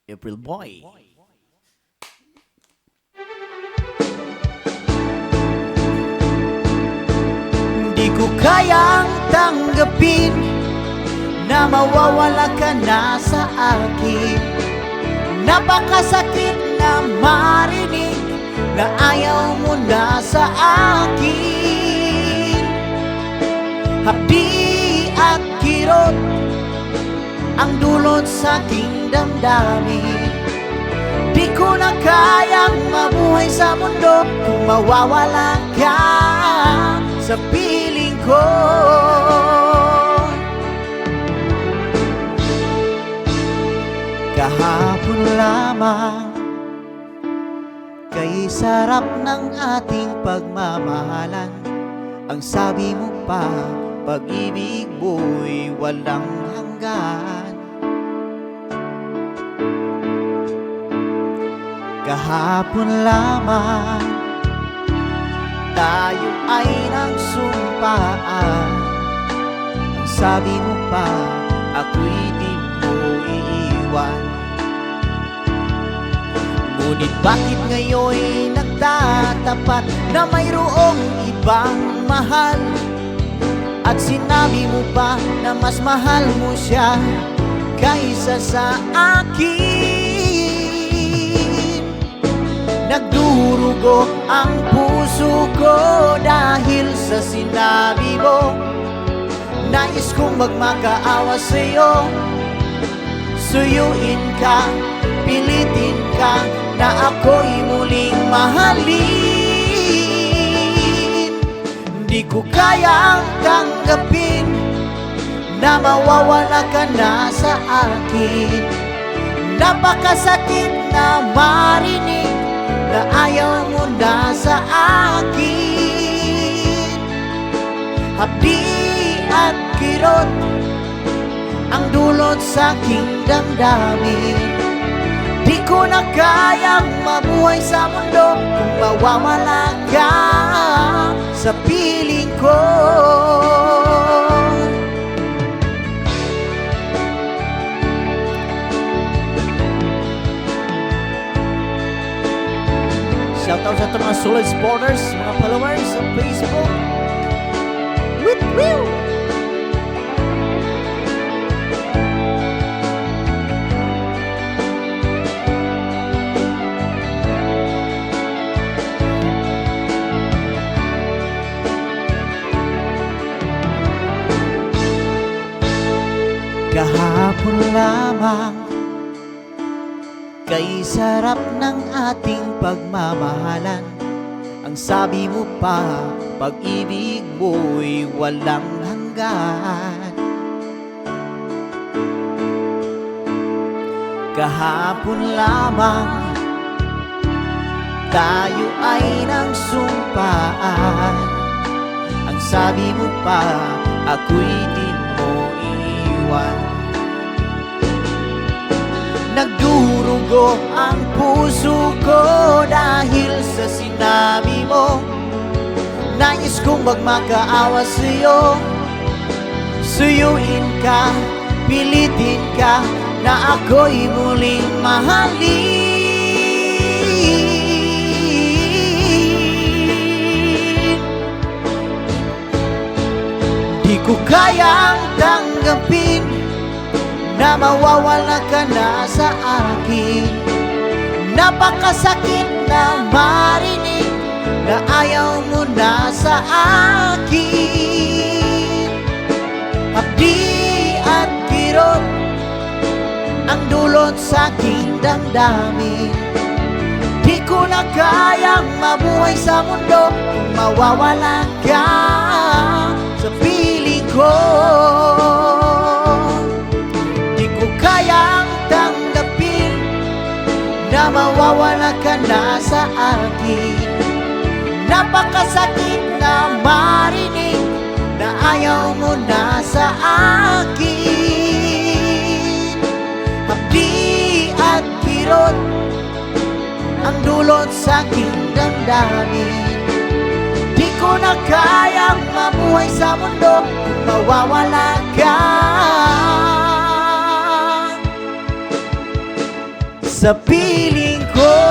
April Boy. Di ko kayang tanggapin na mawawala ka na sa akin. Napakasakit na marinig na ayaw mo na sa akin. Hapdi at kirot ang dulot sa aking damdamin. Di ko na kayang mabuhay sa mundo kung mawawala ka sa piling ko. Kahapon lamang kay sarap ng ating pagmamahalan. Ang sabi mo pa, pag-ibig mo'y walang hanggan. Kahapon lamang tayo ay nagsumpaan. Ang sabi mo pa, ako'y di mo iiwan. Ngunit bakit ngayon'y nagtatapat na mayroong ibang mahal? At sinabi mo pa na mas mahal mo siya kaysa sa akin. Nagdurugo ang puso ko dahil sa sinabi mo. Nais kong magmakaawa sa'yo. Suyuin ka, pilitin ka na ako'y muling mahalin. Di ko kayang tanggapin na mawawala ka na sa akin. Napakasakit na marinig na ayaw mo na sa akin. Hapdi at kirot ang dulot sa aking damdamin. Di ko na kayang mabuhay sa mundo kung mawawala ka sa piling ko. Shoutout sa mga solid supporters, mga followers sa Facebook. Woo! Kahapon lamang kay sarap ng ating pagmamahalan. Ang sabi mo pa, pag-ibig mo'y walang hanggan. Kahapon lamang tayo ay nagsumpaan. Ang sabi mo pa, ako'y di mo iiwan. Nagdurugo ang puso ko dahil sa sinabi mo. Nais kong magmakaawa sa'yo. Suyuin ka, pilitin ka na ako'y muling mahalin. Di ko kayang tanggapin na mawawala ka na sa akin. Napakasakit na marinig na ayaw mo na sa akin. Hapdi at kirot ang dulot sa aking damdamin. Di ko na kayang mabuhay sa mundo kung mawawala ka sa piling ko. Kayang tanggapin na mawawala ka na sa akin. Napakasakit na marinig na ayaw mo na sa akin. Hapdi at kirot ang dulot sa aking damdamin. Di ko na kayang mabuhay sa mundo kung mawawala ka. sa piling ko.